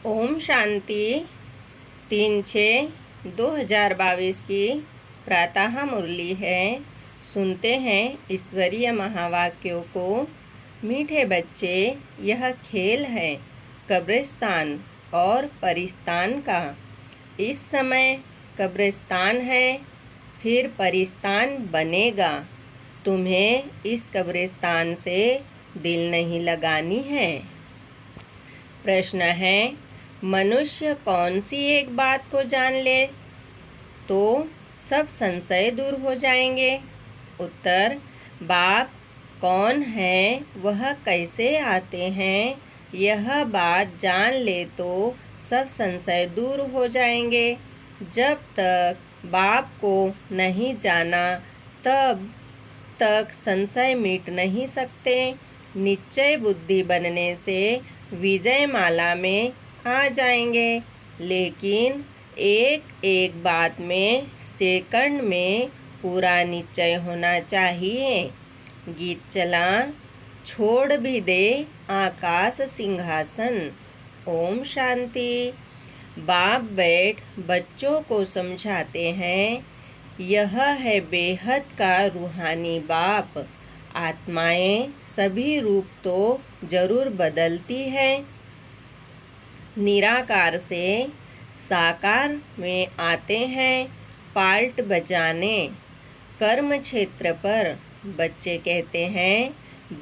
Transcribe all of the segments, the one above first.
ओम शांति। 3/6/2022 की प्रातः मुरली है। सुनते हैं ईश्वरीय महावाक्यों को। मीठे बच्चे, यह खेल है कब्रिस्तान और परिस्तान का। इस समय कब्रिस्तान है, फिर परिस्तान बनेगा। तुम्हें इस कब्रिस्तान से दिल नहीं लगानी है। प्रश्न है, मनुष्य कौन सी एक बात को जान ले तो सब संशय दूर हो जाएंगे? उत्तर, बाप कौन है, वह कैसे आते हैं, यह बात जान ले तो सब संशय दूर हो जाएंगे। जब तक बाप को नहीं जाना तब तक संशय मिट नहीं सकते। निश्चय बुद्धि बनने से विजय माला में आ जाएंगे, लेकिन एक एक बात में सेकंड में पूरा निश्चय होना चाहिए। गीत चला। छोड़ भी दे आकाश सिंहासन। ओम शांति। बाप बैठ बच्चों को समझाते हैं। यह है बेहद का रूहानी बाप। आत्माएं सभी रूप तो जरूर बदलती है। निराकार से साकार में आते हैं पाल्ट बजाने। कर्म क्षेत्र पर बच्चे कहते हैं,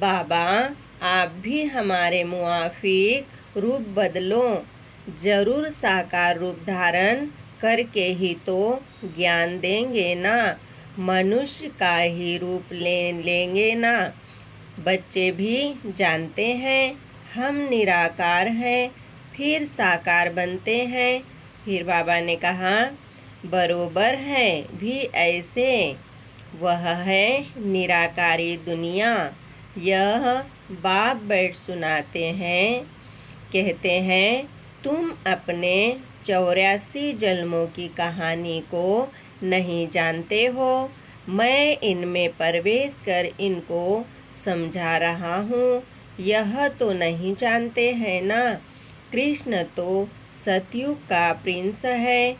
बाबा आप भी हमारे मुआफिक रूप बदलो। जरूर साकार रूप धारण करके ही तो ज्ञान देंगे ना, मनुष्य का ही रूप लेंगे ना। बच्चे भी जानते हैं हम निराकार हैं, फिर साकार बनते हैं। फिर बाबा ने कहा, बरोबर है भी ऐसे। वह है निराकारी दुनिया। यह बाप बैठ सुनाते हैं। कहते हैं, तुम अपने 84 जन्मों की कहानी को नहीं जानते हो। मैं इनमें प्रवेश कर इनको समझा रहा हूँ। यह तो नहीं जानते हैं ना, कृष्ण तो सतयुग का प्रिंस है,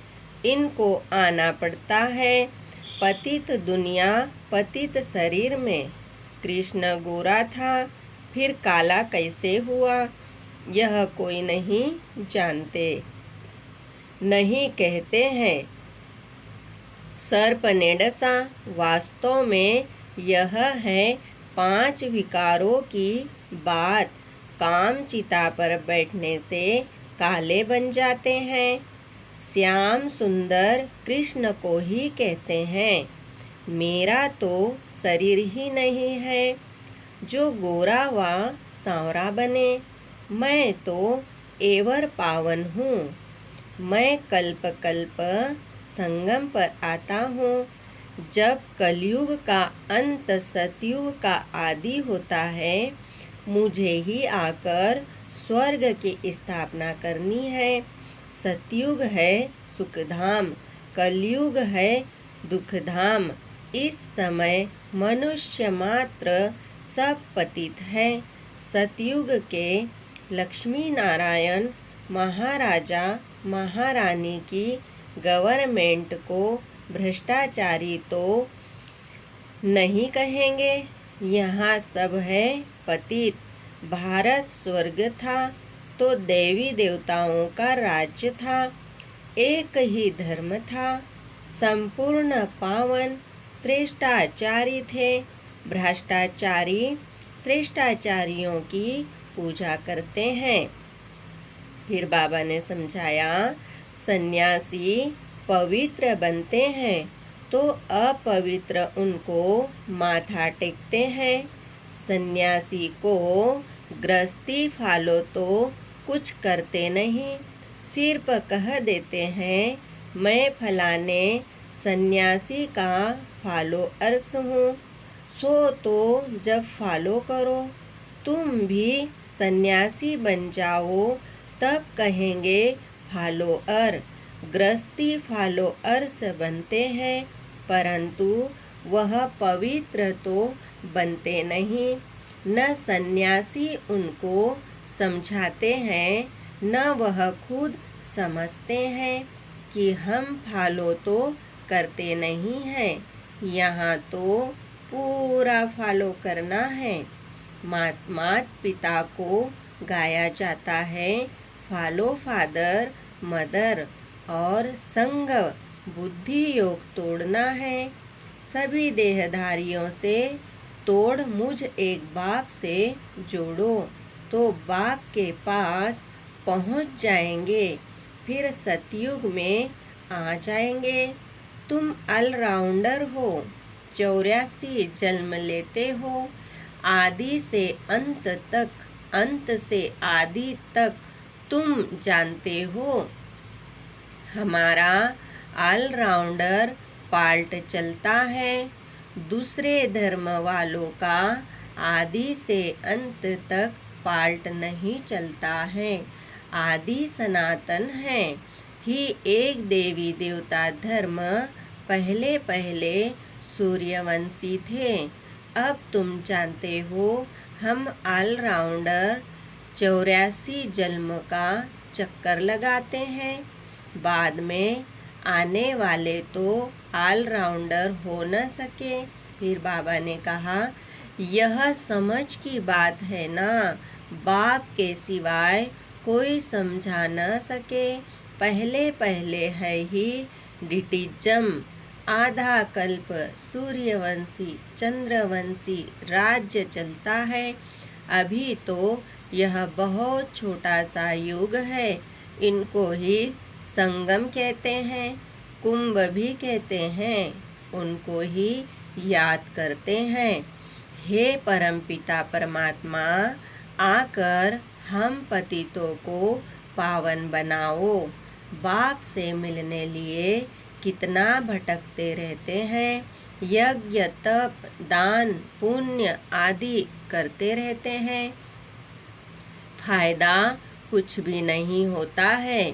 इनको आना पड़ता है। पतित दुनिया पतित शरीर में। कृष्ण गोरा था, फिर काला कैसे हुआ, यह कोई नहीं जानते। नहीं कहते हैं सर्प ने डसा। वास्तव में यह है 5 विकारों की बात। काम चिता पर बैठने से काले बन जाते हैं। श्याम सुंदर कृष्ण को ही कहते हैं। मेरा तो शरीर ही नहीं है जो गोरा व सांवरा बने। मैं तो एवर पावन हूँ। मैं कल्प कल्प संगम पर आता हूँ। जब कलयुग का अंत सतयुग का आदि होता है, मुझे ही आकर स्वर्ग की स्थापना करनी है। सतयुग है सुखधाम, कलयुग है दुखधाम। इस समय मनुष्य मात्र सब पतित है। सतयुग के लक्ष्मी नारायण महाराजा महारानी की गवर्नमेंट को भ्रष्टाचारी तो नहीं कहेंगे। यहाँ सब है पतित। भारत स्वर्ग था तो देवी देवताओं का राज्य था। एक ही धर्म था, संपूर्ण पावन श्रेष्ठाचारी थे। भ्रष्टाचारी श्रेष्ठाचारियों की पूजा करते हैं। फिर बाबा ने समझाया, सन्यासी पवित्र बनते हैं तो अपवित्र उनको माथा टेकते हैं। सन्यासी को गृहस्थी फॉलो तो कुछ करते नहीं, सिर्फ कह देते हैं मैं फलाने सन्यासी का फॉलोअर्स हूँ। सो तो जब फॉलो करो, तुम भी सन्यासी बन जाओ, तब कहेंगे फॉलोअर। गृहस्थी फॉलोअर्स बनते हैं, परंतु वह पवित्र तो बनते नहीं। न सन्यासी उनको समझाते हैं, न वह खुद समझते हैं कि हम फॉलो तो करते नहीं हैं, यहाँ तो पूरा फॉलो करना है। माता पिता को गाया जाता है फॉलो फादर मदर, और संग बुद्धि योग तोड़ना है सभी देहधारियों से। तोड़ मुझ एक बाप से जोड़ो, तो बाप के पास पहुँच जाएंगे, फिर सतयुग में आ जाएंगे। तुम ऑलराउंडर हो, 84 जन्म लेते हो, आदि से अंत तक, अंत से आदि तक तुम जानते हो। हमारा ऑलराउंडर पार्ट चलता है, दूसरे धर्म वालों का आदि से अंत तक पार्ट नहीं चलता है। आदि सनातन है ही एक देवी देवता धर्म पहले पहले सूर्यवंशी थे। अब तुम जानते हो हम ऑलराउंडर 84 जन्म का चक्कर लगाते हैं। बाद में आने वाले तो ऑलराउंडर हो न सके। फिर बाबा ने कहा, यह समझ की बात है ना, बाप के सिवाय कोई समझा न सके। पहले पहले है ही डिटिज्म, आधा कल्प सूर्यवंशी चंद्रवंशी राज्य चलता है। अभी तो यह बहुत छोटा सा युग है। इनको ही संगम कहते हैं, कुंभ भी कहते हैं। उनको ही याद करते हैं। हे परमपिता परमात्मा, आकर हम पतितों को पावन बनाओ। बाप से मिलने लिए कितना भटकते रहते हैं, यज्ञ तप दान पुण्य आदि करते रहते हैं, फायदा कुछ भी नहीं होता है।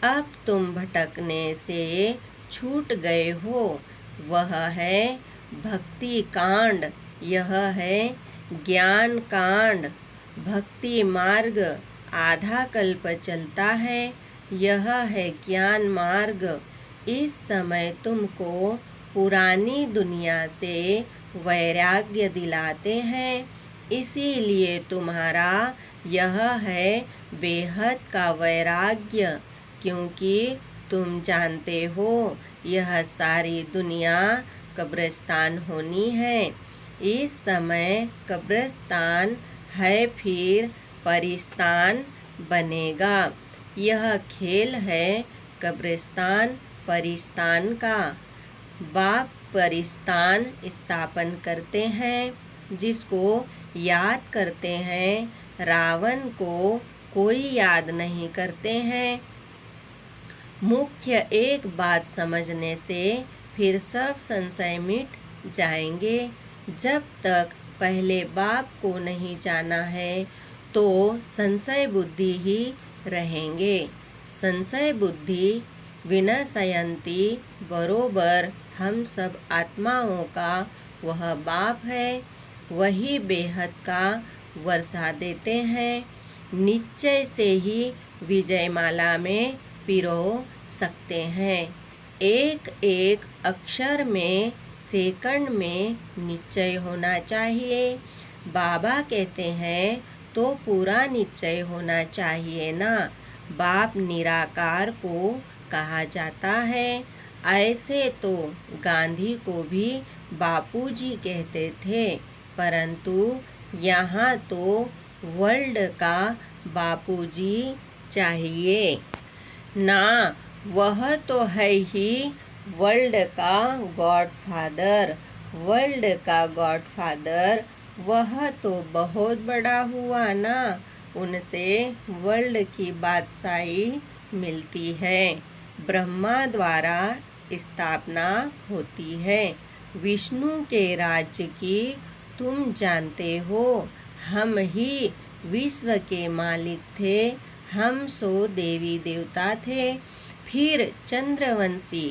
अब तुम भटकने से छूट गए हो, वह है भक्ति कांड, यह है ज्ञान कांड। भक्ति मार्ग आधा कल्प चलता है, यह है ज्ञान मार्ग। इस समय तुमको पुरानी दुनिया से वैराग्य दिलाते हैं, इसीलिए तुम्हारा यह है बेहद का वैराग्य, क्योंकि तुम जानते हो यह सारी दुनिया कब्रिस्तान होनी है। इस समय कब्रिस्तान है, फिर परिस्तान बनेगा। यह खेल है कब्रिस्तान परिस्तान का। बाप परिस्तान स्थापन करते हैं, जिसको याद करते हैं रावण को कोई याद नहीं करते हैं। मुख्य एक बात समझने से फिर सब संशय मिट जाएंगे। जब तक पहले बाप को नहीं जाना है तो संशय बुद्धि ही रहेंगे। संशय बुद्धि विनशयंती, बरोबर हम सब आत्माओं का वह बाप है, वही बेहद का वर्षा देते हैं। निश्चय से ही विजयमाला में पिरो सकते हैं। एक एक अक्षर में सेकंड में निश्चय होना चाहिए। बाबा कहते हैं तो पूरा निश्चय होना चाहिए ना। बाप निराकार को कहा जाता है। ऐसे तो गांधी को भी बापूजी कहते थे, परंतु यहाँ तो वर्ल्ड का बापूजी चाहिए ना। वह तो है ही वर्ल्ड का गॉडफादर। वर्ल्ड का गॉडफादर वह तो बहुत बड़ा हुआ ना, उनसे वर्ल्ड की बादशाही मिलती है। ब्रह्मा द्वारा स्थापना होती है विष्णु के राज्य की। तुम जानते हो हम ही विश्व के मालिक थे, हम सो देवी देवता थे। फिर चंद्रवंशी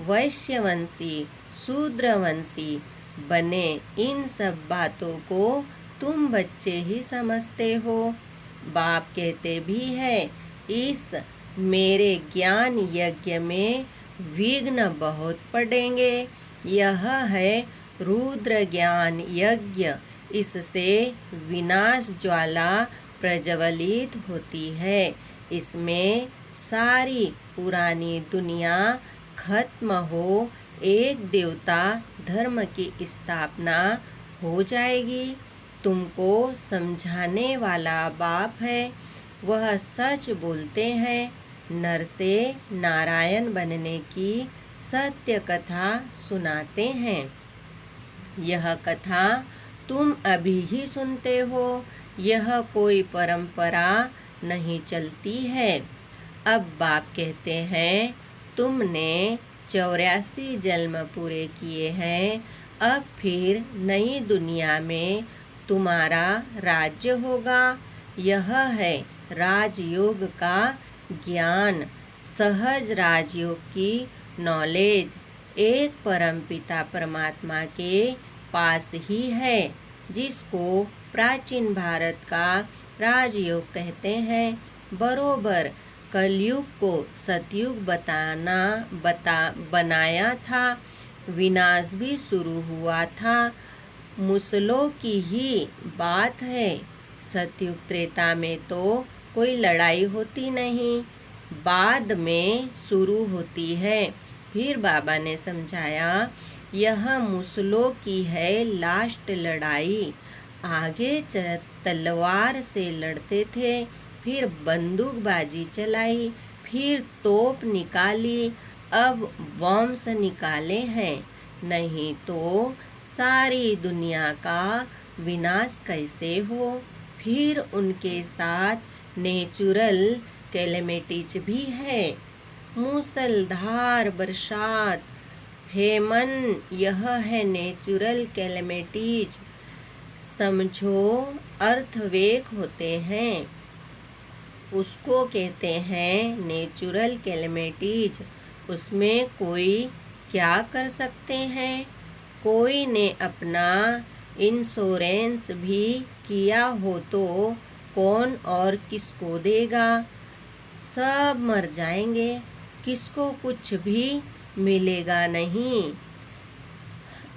वैश्यवंशी शूद्रवंशी बने। इन सब बातों को तुम बच्चे ही समझते हो। बाप कहते भी है इस मेरे ज्ञान यज्ञ में विघ्न बहुत पड़ेंगे। यह है रुद्र ज्ञान यज्ञ। इससे विनाश ज्वाला प्रज्वलित होती है। इसमें सारी पुरानी दुनिया खत्म हो एक देवता धर्म की स्थापना हो जाएगी। तुमको समझाने वाला बाप है, वह सच बोलते हैं। नर से नारायण बनने की सत्य कथा सुनाते हैं। यह कथा तुम अभी ही सुनते हो, यह कोई परंपरा नहीं चलती है। अब बाप कहते हैं, तुमने 84 जन्म पूरे किए हैं, अब फिर नई दुनिया में तुम्हारा राज्य होगा। यह है राजयोग का ज्ञान, सहज राजयोग की नॉलेज एक परमपिता परमात्मा के पास ही है, जिसको प्राचीन भारत का राजयोग कहते हैं। बरोबर कलयुग को सतयुग बनाया था। विनाश भी शुरू हुआ था। मुसलों की ही बात है। सतयुग त्रेता में तो कोई लड़ाई होती नहीं, बाद में शुरू होती है। फिर बाबा ने समझाया, यह मुसलों की है लास्ट लड़ाई। आगे तलवार से लड़ते थे, फिर बंदूकबाजी चलाई, फिर तोप निकाली, अब बॉम्ब्स निकाले हैं। नहीं तो सारी दुनिया का विनाश कैसे हो। फिर उनके साथ नेचुरल कैलेमिटीज भी है, मूसलधार बरसात, फेमन, यह है नेचुरल कैलेमिटीज। समझो अर्थवेक होते हैं, उसको कहते हैं नेचुरल कैलेमिटीज। उसमें कोई क्या कर सकते हैं। कोई ने अपना इंश्योरेंस भी किया हो तो कौन और किसको देगा। सब मर जाएंगे, किसको कुछ भी मिलेगा नहीं।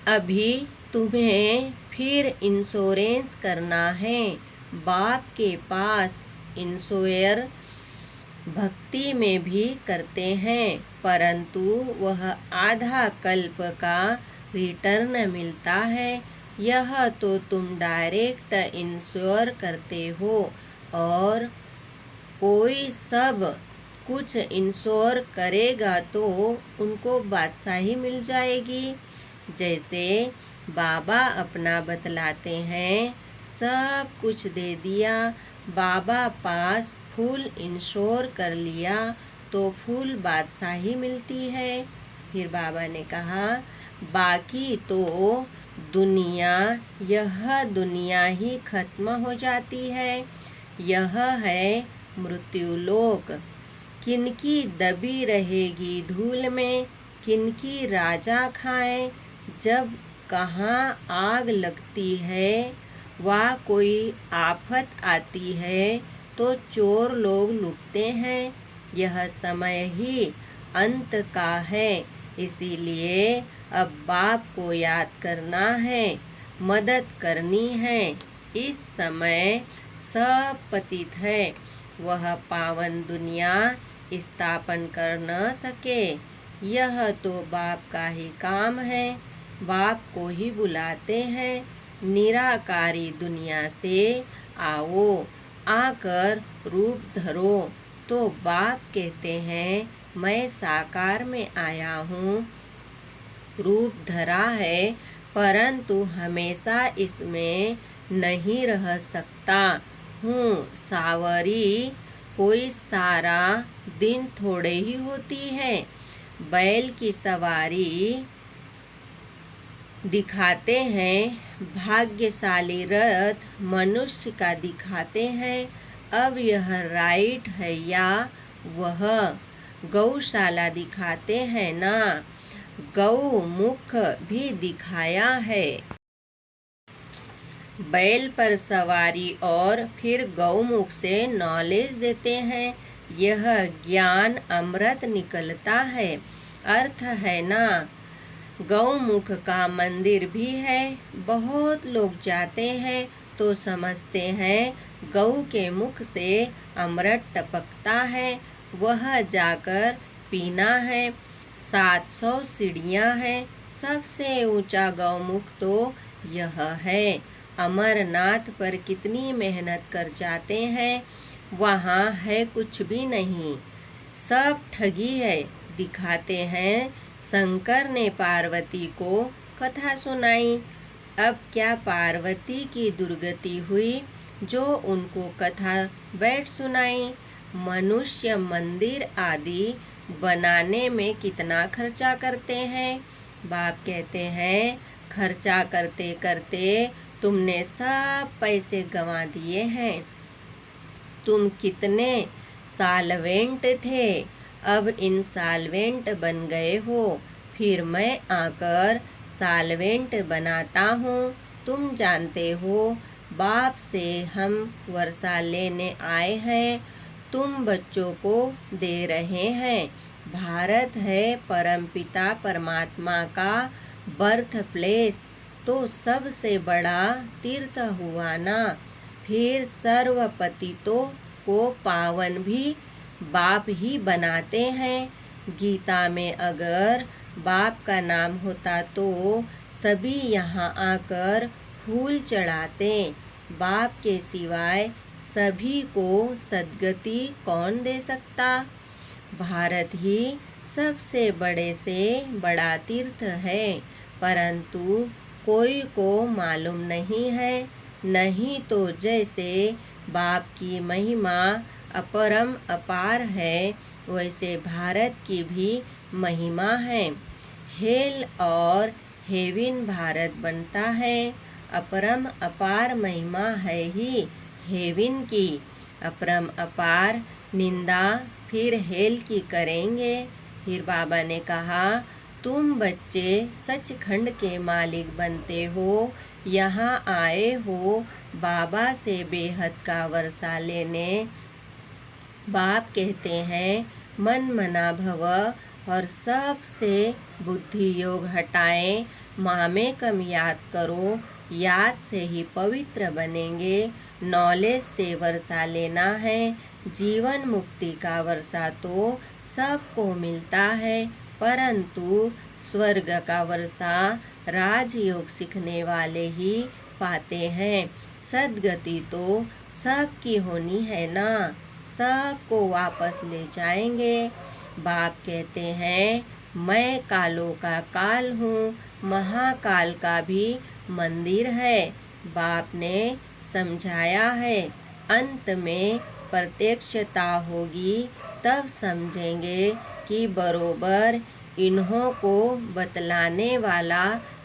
अभी तुम्हें फिर इंश्योरेंस करना है। बाप के पास इंश्योर भक्ति में भी करते हैं, परंतु वह आधा कल्प का रिटर्न मिलता है। यह तो तुम डायरेक्ट इंश्योर करते हो, और कोई सब कुछ इंश्योर करेगा तो उनको बादशाही मिल जाएगी। जैसे बाबा अपना बतलाते हैं, सब कुछ दे दिया, बाबा पास फुल इंश्योर कर लिया तो फुल बादशाही मिलती है। फिर बाबा ने कहा, बाकी तो दुनिया, यह दुनिया ही खत्म हो जाती है। यह है मृत्युलोक। किनकी दबी रहेगी धूल में, किनकी राजा खाएं। जब कहाँ आग लगती है वा कोई आफत आती है तो चोर लोग लूटते हैं। यह समय ही अंत का है, इसीलिए अब बाप को याद करना है, मदद करनी है। इस समय सब पतित है, वह पावन दुनिया स्थापन कर न सके। यह तो बाप का ही काम है। बाप को ही बुलाते हैं, निराकारी दुनिया से आओ, आकर रूप धरो। तो बाप कहते हैं, मैं साकार में आया हूँ, रूप धरा है, परंतु हमेशा इसमें नहीं रह सकता हूँ। सावरी कोई सारा दिन थोड़े ही होती है। बैल की सवारी दिखाते हैं, भाग्यशाली रथ मनुष्य का दिखाते हैं। अब यह राइट है या वह गौशाला दिखाते हैं ना, गौमुख भी दिखाया है। बैल पर सवारी और फिर गौमुख से नॉलेज देते हैं। यह ज्ञान अमृत निकलता है। अर्थ है ना। गौमुख का मंदिर भी है। बहुत लोग जाते हैं तो समझते हैं गौ के मुख से अमृत टपकता है, वह जाकर पीना है। 700 सीढ़ियाँ हैं, सबसे ऊंचा गौमुख तो यह है। अमरनाथ पर कितनी मेहनत कर जाते हैं, वहाँ है कुछ भी नहीं, सब ठगी है। दिखाते हैं शंकर ने पार्वती को कथा सुनाई। अब क्या पार्वती की दुर्गति हुई जो उनको कथा बैठ सुनाई। मनुष्य मंदिर आदि बनाने में कितना खर्चा करते हैं। बाप कहते हैं खर्चा करते करते तुमने सब पैसे गंवा दिए हैं। तुम कितने सालवेंट थे, अब इंसाल्वेंट बन गए हो। फिर मैं आकर सालवेंट बनाता हूँ। तुम जानते हो बाप से हम वर्षा लेने आए हैं, तुम बच्चों को दे रहे हैं। भारत है परमपिता परमात्मा का बर्थ प्लेस, तो सबसे बड़ा तीर्थ हुआ ना। फिर सर्व पतितों को पावन भी बाप ही बनाते हैं। गीता में अगर बाप का नाम होता तो सभी यहाँ आकर फूल चढ़ाते। बाप के सिवाय सभी को सद्गति कौन दे सकता। भारत ही सबसे बड़े से बड़ा तीर्थ है, परंतु कोई को मालूम नहीं है। नहीं तो जैसे बाप की महिमा अपरम अपार है, वैसे भारत की भी महिमा है। हेल और हेविन भारत बनता है। अपरम अपार महिमा है ही हेविन की। अपरम अपार निंदा फिर हेल की करेंगे। फिर बाबा ने कहा तुम बच्चे सचखंड के मालिक बनते हो, यहाँ आए हो बाबा से बेहद का वर्षा लेने। बाप कहते हैं मन मना भव और सबसे बुद्धि योग हटाएं। मामे कम याद करो, याद से ही पवित्र बनेंगे। नॉलेज से वर्षा लेना है। जीवन मुक्ति का वर्षा तो सबको मिलता है, परंतु स्वर्ग का वर्षा राजयोग सीखने वाले ही पाते हैं। सद्गति तो सबकी होनी है ना, सबको वापस ले जाएंगे। बाप कहते हैं मैं कालों का काल हूँ, महाकाल का भी मंदिर है। बाप ने समझाया है अंत में प्रत्यक्षता होगी, तब समझेंगे कि बरोबर इन्हों को बतलाने वाला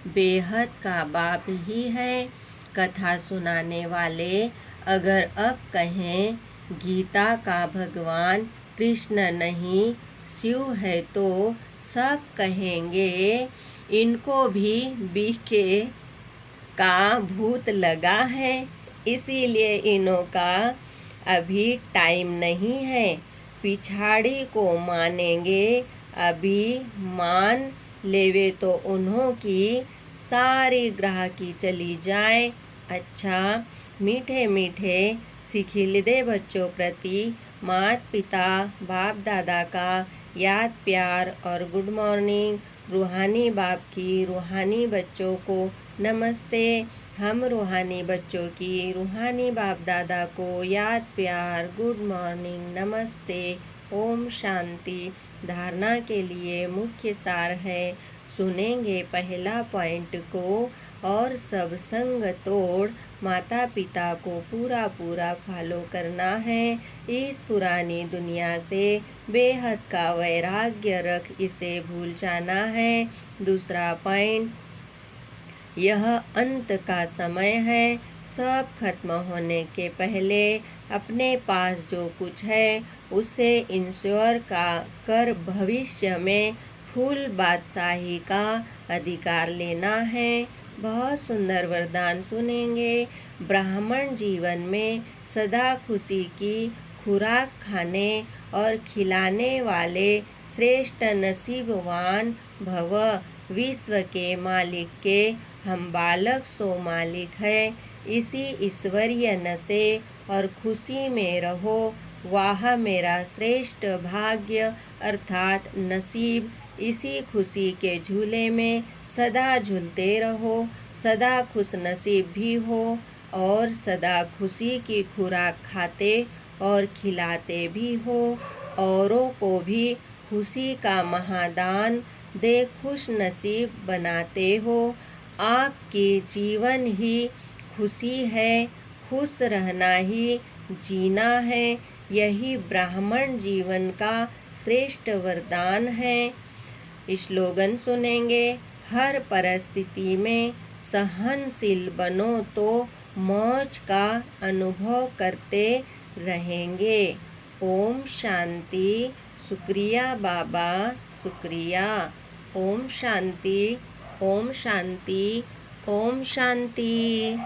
बेहद का बाप ही है। कथा सुनाने वाले अगर अब कहें गीता का भगवान कृष्ण नहीं शिव है, तो सब कहेंगे इनको भी बीके का भूत लगा है, इसीलिए इन्हों का अभी टाइम नहीं है। पिछाड़ी को मानेंगे, अभी मान लेवे तो उन्हों की सारी ग्राहकी चली जाए। अच्छा मीठे मीठे सिखिलदे बच्चों प्रति माता पिता बाप दादा का याद प्यार और गुड मॉर्निंग। रूहानी बाप की रूहानी बच्चों को नमस्ते। हम रूहानी बच्चों की रूहानी बाप दादा को याद प्यार गुड मॉर्निंग नमस्ते। ओम शांति। धारणा के लिए मुख्य सार है, सुनेंगे पहला पॉइंट को और सब संग तोड़ माता पिता को पूरा पूरा फॉलो करना है। इस पुरानी दुनिया से बेहद का वैराग्य रख इसे भूल जाना है। दूसरा पॉइंट, यह अंत का समय है। सब खत्म होने के पहले अपने पास जो कुछ है उसे इंश्योर कर भविष्य में फुल बादशाही का अधिकार लेना है। बहुत सुंदर वरदान सुनेंगे। ब्राह्मण जीवन में सदा खुशी की खुराक खाने और खिलाने वाले श्रेष्ठ नसीबवान भव। विश्व के मालिक के हम बालक सो मालिक है। इसी ईश्वरीय नशे और खुशी में रहो। वाह मेरा श्रेष्ठ भाग्य अर्थात नसीब। इसी खुशी के झूले में सदा झूलते रहो। सदा खुश नसीब भी हो और सदा खुशी की खुराक खाते और खिलाते भी हो। औरों को भी खुशी का महादान दे खुश नसीब बनाते हो। आपके जीवन ही खुशी है। खुश रहना ही जीना है। यही ब्राह्मण जीवन का श्रेष्ठ वरदान है। स्लोगन सुनेंगे। हर परिस्थिति में सहनशील बनो तो मौज का अनुभव करते रहेंगे। ओम शांति। शुक्रिया बाबा, शुक्रिया। ओम शांति, ओम शांति, ओम शांति।